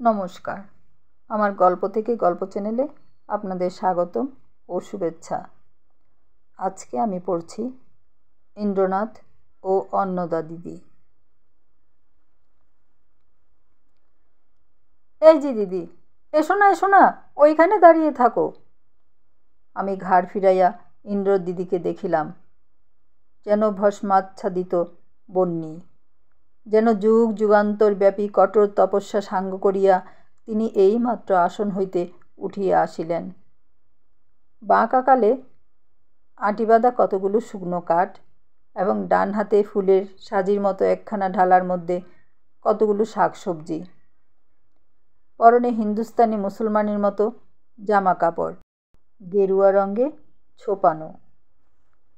নমস্কার, আমার গল্প থেকে গল্প চ্যানেলে আপনাদের স্বাগতম ও শুভেচ্ছা। আজকে আমি পড়ছি ইন্দ্রনাথ ও অন্নদা দিদি। এই যে দিদি, এসো না, ওইখানে দাঁড়িয়ে থাকো। আমি ঘাড় ফিরাইয়া ইন্দ্র দিদিকে দেখিলাম, যেন ভস্মাচ্ছাদিত বন্যী, যেন যুগ যুগান্তর ব্যাপী কঠোর তপস্যা সাঙ্গ করিয়া তিনি এইমাত্র আসন হইতে উঠিয়া আসিলেন। বাঁ কাকালে আঁটি বাঁধা কতগুলো শুকনো কাঠ এবং ডান হাতে ফুলের সাজির মতো একখানা ঢালার মধ্যে কতগুলো শাকসবজি। পরনে হিন্দুস্তানি মুসলমানের মতো জামা কাপড়, গেরুয়া রঙে ছোপানো,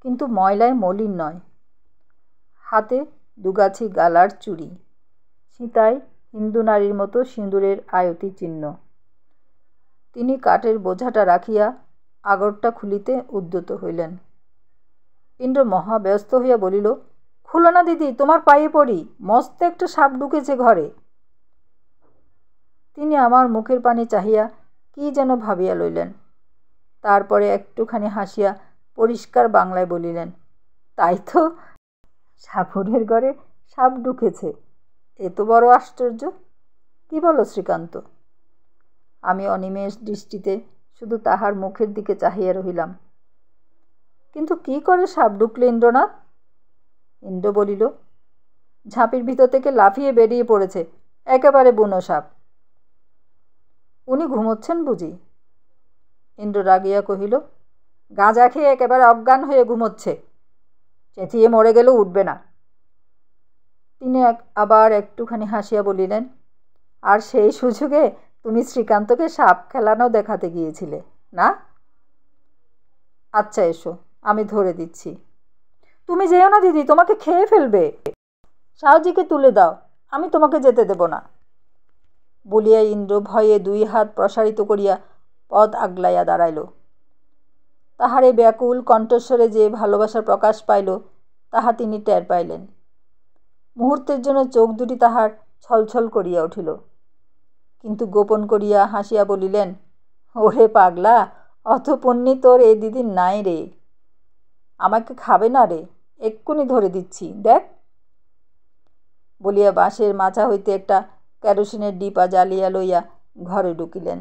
কিন্তু ময়লায় মলিন নয়। হাতে দুগাছি গালার চুড়ি, সীতায় হিন্দু নারীর মতো সিঁদুরের আয়তি চিহ্ন। তিনি কাঠের বোঝাটা রাখিয়া আগরটা খুলিতে উদ্যত হইলেন। ইন্দ্র মহাব্যস্ত হইয়া বলিল, খুলো না দিদি, তোমার পায়ে পড়ি, মস্ত একটা সাপ ঢুকেছে ঘরে। তিনি আমার মুখের পানে চাহিয়া কি যেন ভাবিয়া লইলেন, তারপরে একটুখানি হাসিয়া পরিষ্কার বাংলায় বলিলেন, তাই তো, সাপুরের ঘরে সাপ ঢুকেছে, এ তো বড় আশ্চর্য। কি বলো শ্রীকান্ত? আমি অনিমেষ দৃষ্টিতে শুধু তাহার মুখের দিকে চাহিয়া রহিলাম। কিন্তু কি করে সাপ ঢুকলে ইন্দ্রনাথ? ইন্দ্র বলিল, ঝাঁপির ভিতর থেকে লাফিয়ে বেরিয়ে পড়েছে, একেবারে বুনো সাপ। উনি ঘুমোচ্ছেন বুঝি? ইন্দ্র রাগিয়া কহিল, গাঁজা খেয়ে একেবারে অজ্ঞান হয়ে ঘুমোচ্ছে, চেঁচিয়ে মরে গেলেও উঠবে না। তিনি আবার একটুখানি হাসিয়া বলিলেন, আর সেই সুযোগে তুমি শ্রীকান্তকে সাপ খেলানো দেখাতে গিয়েছিলে না? আচ্ছা এসো, আমি ধরে দিচ্ছি। তুমি যেও না দিদি, তোমাকে খেয়ে ফেলবে। সাহজিকে তুলে দাও, আমি তোমাকে যেতে দেব না। বলিয়া ইন্দ্র ভয়ে দুই হাত প্রসারিত করিয়া পদ আগলাইয়া দাঁড়াইল। তাহার এই ব্যাকুল কণ্ঠস্বরে যে ভালোবাসার প্রকাশ পাইল তাহা তিনি টের পাইলেন। মুহূর্তের জন্য চোখ দুটি তাহার ছলছল করিয়া উঠিল, কিন্তু গোপন করিয়া হাসিয়া বলিলেন, ওরে পাগলা, অত পুণ্যি তোর এই দিদির নাই রে। আমাকে খাবে না রে, এক্ষুনি ধরে দিচ্ছি, দেখ। বলিয়া বাঁশের মাচা হইতে একটা কেরোসিনের ডিপা জ্বালিয়া লইয়া ঘরে ঢুকিলেন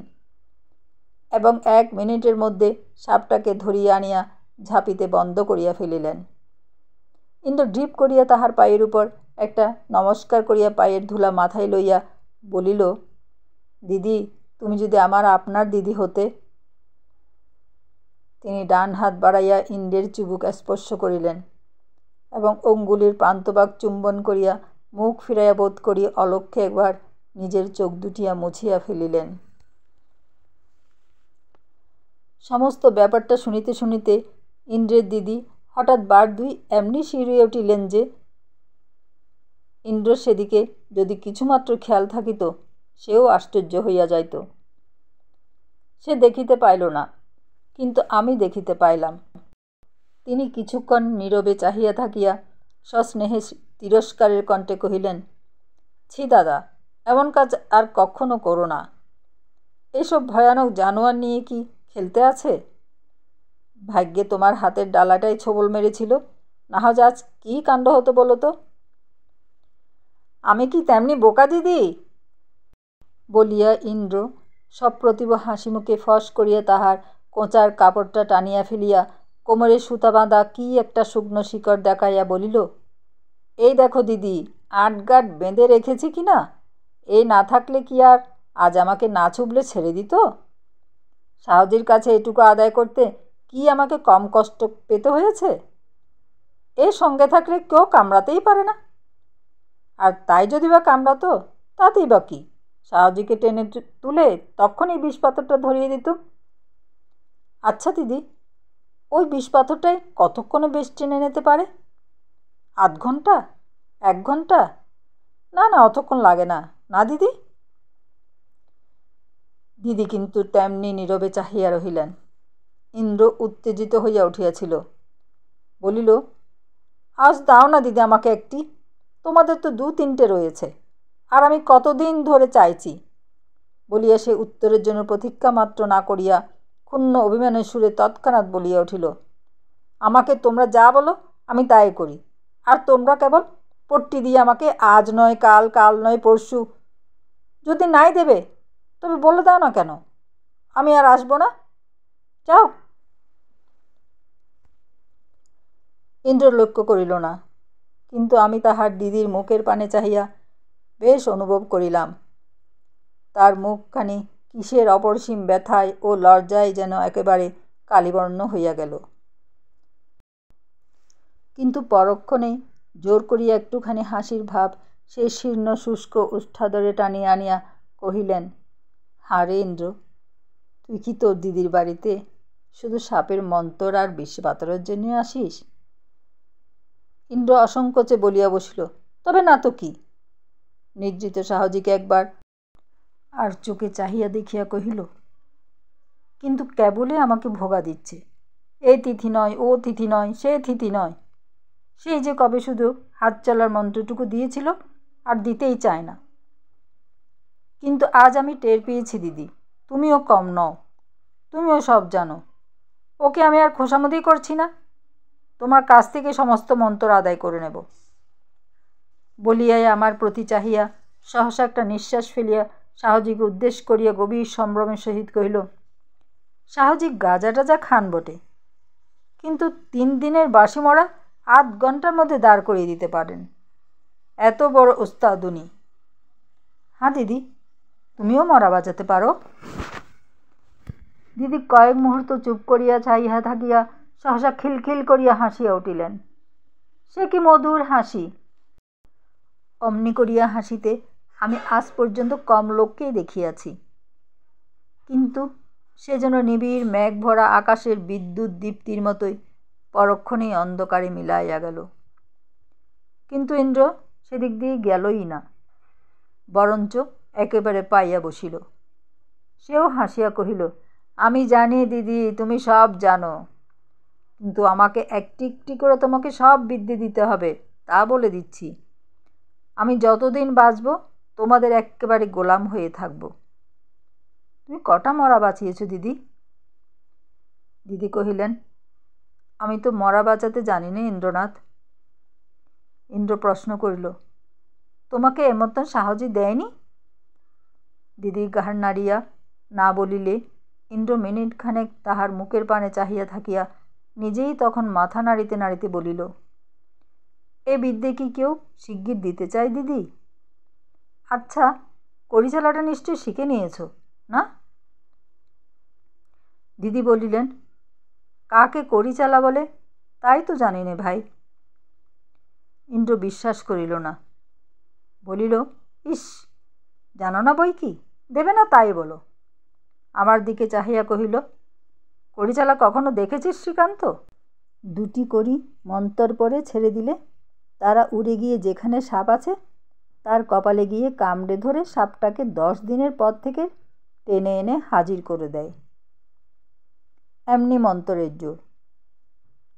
এবং 1 মিনিটের মধ্যে সাপটাকে ধরিয়া আনিয়া ঝাঁপিতে বন্ধ করিয়া ফেলিলেন। ইন্দ্র ড্রিপ করিয়া তাহার পায়ের উপর একটা নমস্কার করিয়া পায়ের ধুলা মাথায় লইয়া বলিল, দিদি, তুমি যদি আপনার দিদি হতে। তিনি ডান হাত বাড়াইয়া ইন্দ্রের চিবুক স্পর্শ করিলেন এবং অঙ্গুলির প্রান্তভাগ চুম্বন করিয়া মুখ ফিরাইয়া বোধ করি অলক্ষ্যে একবার নিজের চোখ দুটিয়া মুছিয়া ফেলিলেন। সমস্ত ব্যাপারটা শুনিতে শুনিতে ইন্দ্রের দিদি হঠাৎ বার দুই এমনি শিহরিয়া উঠিলেন যে ইন্দ্র সেদিকে যদি কিছুমাত্র খেয়াল থাকিত সেও আশ্চর্য হইয়া যাইত। সে দেখিতে পাইল না, কিন্তু আমি দেখিতে পাইলাম। তিনি কিছুক্ষণ নীরবে চাহিয়া থাকিয়া সস্নেহে তিরস্কারের কণ্ঠে কহিলেন, ছি দাদা, এমন কাজ আর কখনো করো না। এসব ভয়ানক জানোয়ার নিয়ে কি খেলতে আছে? ভাগ্যে তোমার হাতের ডালাটাই ছোবল মেরেছিল, না হলে আজ কী কাণ্ড হতো বলো তো? আমি কি তেমনি বোকা দিদি? বলিয়া ইন্দ্র সপ্রতিভ হাসি মুখে ফস করিয়া তাহার কোঁচার কাপড়টা টানিয়া ফেলিয়া কোমরে সুতা বাঁধা কী একটা শুকনো শিকড় দেখাইয়া বলিল, এই দেখো দিদি, আটগাট বেঁধে রেখেছি কি না? এই না থাকলে কি আর আজ আমাকে না চুবলে ছেড়ে দিত? সাহজির কাছে এটুকু আদায় করতে কি আমাকে কম কষ্ট পেতে হয়েছে? এর সঙ্গে থাকলে কেউ কামড়াতেই পারে না, আর তাই যদি বা কামড়াতো তাতেই বা কি, সাহজিকে টেনে তুলে তখনই বিষ পাথরটা ধরিয়ে দিত। আচ্ছা দিদি, ওই বিষ পাথরটাই কতক্ষণে বেশ টেনে নিতে পারে? আধ ঘন্টা? 1 ঘন্টা? না, অতক্ষণ লাগে না, না দিদি? দিদি কিন্তু তেমনি নীরবে চাহিয়া রহিলেন। ইন্দ্র উত্তেজিত হইয়া উঠিয়াছিল, বলিল, আজ দাও না দিদি আমাকে একটি, তোমাদের তো 2-3টে রয়েছে, আর আমি কতদিন ধরে চাইছি, বলিয়া সে উত্তরের জন্য প্রতীক্ষা মাত্র না করিয়া ক্ষুণ্ণ অভিমানের সুরে তৎক্ষণাৎ বলিয়া উঠিল, আমাকে তোমরা যা বলো আমি তাই করি, আর তোমরা কেবল পট্টি দিয়ে আমাকে আজ নয় কাল, কাল নয় পরশু যদি নাই দেবে তবে বলে দাও না কেন, আমি আর আসবো না, যাও। ইন্দ্র লক্ষ্য করিল না, কিন্তু আমি তাহার দিদির মুখের পানে চাহিয়া বেশ অনুভব করিলাম, তার মুখখানি কিসের অপরিসীম ব্যথায় ও লজ্জায় যেন একেবারে কালিবর্ণ হইয়া গেল। কিন্তু পরক্ষণেই জোর করিয়া একটুখানি হাসির ভাব সেই শীর্ণ শুষ্ক ওষ্ঠাধরে টানিয়া আনিয়া কহিলেন, হারে ইন্দ্র, তুই কি তোর দিদির বাড়িতে শুধু সাপের মন্তর আর বিষপাতরের জন্য আসিস? ইন্দ্র অসংকোচে বলিয়া বসিল, তবে না তো কি। নিদ্রিত সাহজিকে একবার আর চোখে চাহিয়া দেখিয়া কহিল, কিন্তু কেবলে আমাকে ভোগা দিচ্ছে, এই তিথি নয়, ও তিথি নয়, সে তিথি নয়, সেই যে কবে শুধু হাত চলার মন্ত্রটুকু দিয়েছিল আর দিতেই চায় না। কিন্তু আজ আমি টের পেয়েছি দিদি, তুমিও কম নও, তুমিও সব জানো, ওকে আমি আর খোসামদি করছি না, তোমার কাছ থেকে সমস্ত মন্ত্র আদায় করে নেব। বলিয়াই আমার প্রতি চাহিয়া সহসা একটা নিঃশ্বাস ফেলিয়া সাহজিকে উদ্দেশ্য করিয়া গভীর সম্ভ্রমের সহিত কহিল, সাহজি গাঁজা টাজা খান বটে, কিন্তু 3 দিনের বাসি মরা 8 ঘন্টার মধ্যে দাঁড় করিয়ে দিতে পারেন, এত বড় ওস্তাদ উনি। হ্যাঁ দিদি, তুমিও মরা বাজাতে পারো? দিদি কয়েক মুহূর্ত চুপ করিয়া চাহিয়া থাকিয়া সহসা খিলখিল করিয়া হাসিয়া উঠিলেন। সে কি মধুর হাসি! অমনি করিয়া হাসিতে আমি আজ পর্যন্ত কম লোককেই দেখিয়াছি, কিন্তু সে যেন নিবিড় মেঘ ভরা আকাশের বিদ্যুৎ দীপ্তির মতোই পরক্ষণেই অন্ধকারে মিলাইয়া গেল। কিন্তু ইন্দ্র সেদিক দিয়ে গেলই না, বরঞ্চ একেবারে পাইয়া বসিল। সেও হাসিয়া কহিল, আমি জানি দিদি, তুমি সব জানো, কিন্তু আমাকে একটি একটি করে তোমাকে সব বিদ্যে দিতে হবে, তা বলে দিচ্ছি। আমি যতদিন বাঁচব তোমাদের একেবারে গোলাম হয়ে থাকব। তুমি কটা মরা বাঁচিয়েছ দিদি? দিদি কহিলেন, আমি তো মরা বাঁচাতে জানি না ইন্দ্রনাথ। ইন্দ্র প্রশ্ন করিল, তোমাকে এর মতন সাহসী দেয়নি? দিদি ঘাড় নাড়িয়া না বলিলে ইন্দ্র মিনিট খানেক তাহার মুখের পানে চাহিয়া থাকিয়া নিজেই তখন মাথা নাড়িতে নাড়িতে বলিল, এ বিদ্যে কি কেউ শিগগির দিতে চায় দিদি? আচ্ছা, কড়িচালাটা নিশ্চয় শিখে নিয়েছ না? দিদি বলিলেন, কাকে কড়িচালা বলে তাই তো জানি নে ভাই। ইন্দ্র বিশ্বাস করিল না, বলিল, ইস, জানো না বই কি, দেবে না তাই বলো। আমার দিকে চাহিয়া কহিল, কড়িচালা কখনো দেখেছিস শ্রীকান্ত? 2টি কড়ি মন্তর পরে ছেড়ে দিলে তারা উড়ে গিয়ে যেখানে সাপ আছে তার কপালে গিয়ে কামড়ে ধরে সাপটাকে 10 দিনের পর থেকে টেনে এনে হাজির করে দেয়, এমনি মন্তরের জোর।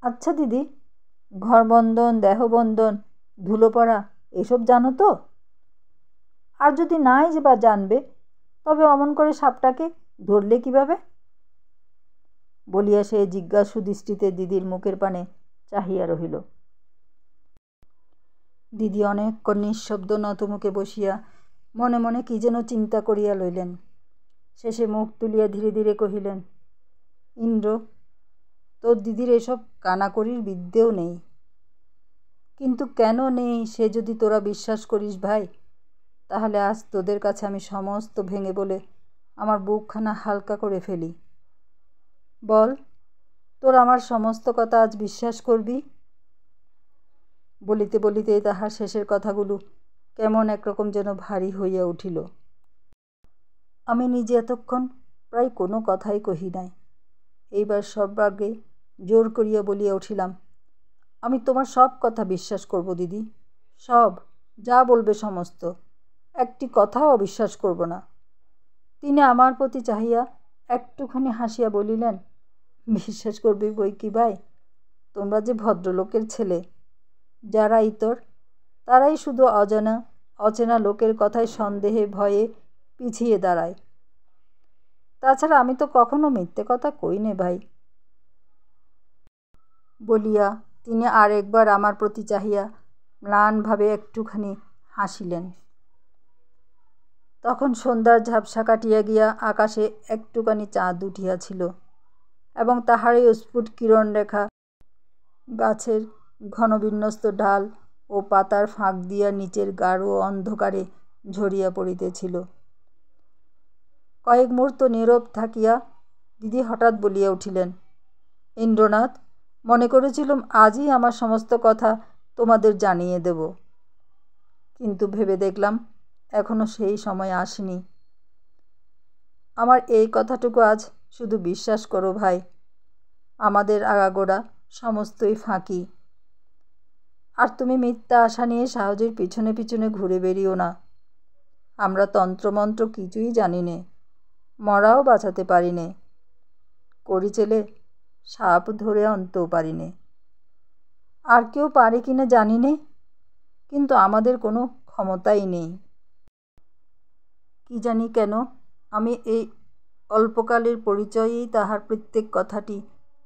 আচ্ছা দিদি, ঘরবন্ধন, দেহবন্ধন, ধুলো পড়া এসব জানো তো? আর যদি নাই যে বা জানবে, তবে অমন করে সাপটাকে ধরলে কিভাবে? বলিয়া সে জিজ্ঞাসু দৃষ্টিতে দিদির মুখের পানে চাহিয়া রহিল। দিদি অনেকক্ষণ নিঃশব্দ নতমুখে বসিয়া মনে মনে কি যেন চিন্তা করিয়া লইলেন। শেষে মুখ তুলিয়া ধীরে ধীরে কহিলেন, ইন্দ্র, তোর দিদির এসব কানাকড়ির বিদ্যেও নেই। কিন্তু কেন নেই সে যদি তোরা বিশ্বাস করিস ভাই, তাহলে আজ তোদের কাছে আমি সমস্ত ভেঙে বলে আমার বুকখানা হালকা করে ফেলি। বল, তোর আমার সমস্ত কথা আজ বিশ্বাস করবি? বলিতে বলিতে তাহার শেষের কথাগুলো কেমন একরকম যেন ভারী হইয়া উঠিল। আমি নিজে এতক্ষণ প্রায় কোনো কথাই কহি নাই। এইবার সর্বাগ্রে জোর করিয়া বলিয়া উঠিলাম, আমি তোমার সব কথা বিশ্বাস করব দিদি, সব, যা বলবে সমস্ত, একটি কথাও অবিশ্বাস করব না। তিনি আমার প্রতি চাহিয়া একটুখানি হাসিয়া বলিলেন, বিশ্বাস করবি বই কি ভাই, তোমরা যে ভদ্রলোকের ছেলে, যারা ইতর, তারাই শুধু অচেনা লোকের কথায় সন্দেহে ভয়ে পিছিয়ে দাঁড়ায়, তাছাড়া আমি তো কখনো মিথ্যে কথা কই নে ভাই। বলিয়া তিনি আর একবার আমার প্রতি চাহিয়া ম্লানভাবে একটুখানি হাসিলেন। তখন সন্ধ্যার ঝাপসা কাটিয়া গিয়া আকাশে একটুখানি চাঁদ উঠিয়াছিল এবং তাহারই স্ফুট কিরণরেখা গাছের ঘনবিন্যস্ত ডাল ও পাতার ফাঁক দিয়া নিচের গাঢ় অন্ধকারে ঝরিয়া পড়িতেছিল। কয়েক মুহূর্ত নীরব থাকিয়া দিদি হঠাৎ বলিয়া উঠিলেন, ইন্দ্রনাথ, মনে করেছিলুম আজই আমার সমস্ত কথা তোমাদের জানিয়ে দেব, কিন্তু ভেবে দেখলাম এখনো সেই সময় আসেনি। আমার এই কথাটুকু আজ শুধু বিশ্বাস করো ভাই, আমাদের আগাগোড়া সমস্তই ফাঁকি। আর তুমি মিথ্যা আশা নিয়ে সাহসের পিছনে পিছনে ঘুরে বেরিও না। আমরা তন্ত্রমন্ত্র কিছুই জানি নে, মরাও বাঁচাতে পারি নে, করি চেলে সাপ ধরে আনতেও পারি নে। আর কেউ পারে কিনা জানি নে, কিন্তু আমাদের কোনো ক্ষমতাই নেই। কি জানি কেন আমি এই অল্পকালের পরিচয়েই তাহার প্রত্যেক কথাটি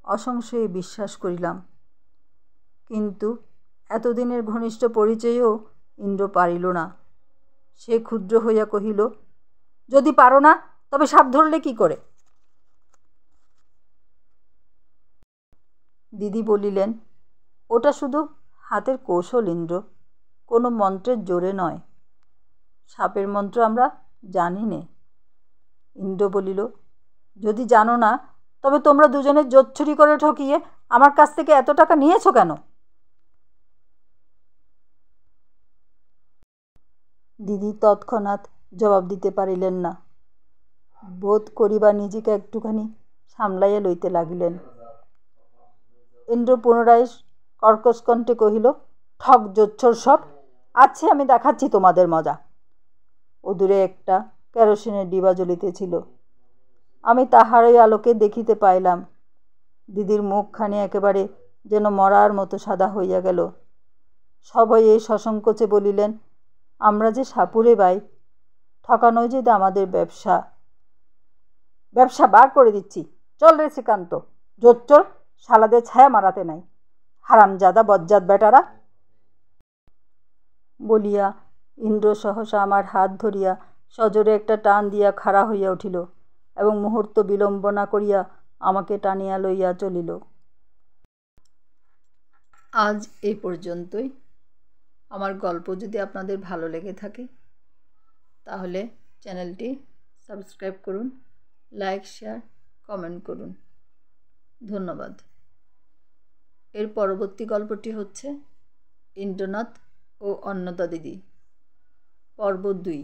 অসংশয়ে বিশ্বাস করিলাম। কিন্তু এতদিনের ঘনিষ্ঠ পরিচয়েও ইন্দ্র পারিল না। সে ক্ষুদ্র হইয়া কহিল, যদি পারো না তবে সাপ ধরলে কি করে? দিদি বলিলেন, ওটা শুধু হাতের কৌশল ইন্দ্র, কোনো মন্ত্রের জোরে নয়। সাপের মন্ত্র আমরা জানি নে। ইন্দ্র বলিল, যদি জানো না তবে তোমরা দুজনে জোচ্ছুরি করে ঠকিয়ে আমার কাছ থেকে এত টাকা নিয়েছো কেন? দিদি তৎক্ষণাৎ জবাব দিতে পারিলেন না। বোধ করিবা নিজেকে একটুখানি সামলাইয়া লইতে লাগিলেন। ইন্দ্র পুনরায় কর্কশ কণ্ঠে কহিল, ঠক জোচ্ছর সব, আছে আমি দেখাচ্ছি তোমাদের মজা। অদূরে একটা কেরোসিনের ডিবা জ্বলিতেছিল। আমি তাহারই আলোকে দেখিতে পাইলাম দিদির মুখখানি একেবারে যেন মরার মতো সাদা হইয়া গেল। সবাই এই সসংকোচে বলিলেন, আমরা যে সাপুরে ভাই, ঠকানোই যে আমাদের ব্যবসা। ব্যবসা বার করে দিচ্ছি, চল রে শ্রীকান্ত, জোচ্চর, শালাদের ছায়া মারাতে নাই, হারামজাদা বজ্জাত বেটারা। বলিয়া ইন্দ্র সহসা আমার হাত ধরিয়া সজোরে একটা টান দিয়া খাড়া হইয়া উঠিল এবং মুহূর্ত বিলম্ব না করিয়া আমাকে টানিয়া লইয়া চলিল। আজ এই পর্যন্তই। আমার গল্প যদি আপনাদের ভালো লেগে থাকে তাহলে চ্যানেলটি সাবস্ক্রাইব করুন, লাইক, শেয়ার, কমেন্ট করুন। ধন্যবাদ। এর পরবর্তী গল্পটি হচ্ছে ইন্দ্রনাথ ও অন্নদা দিদি, পর্ব 2।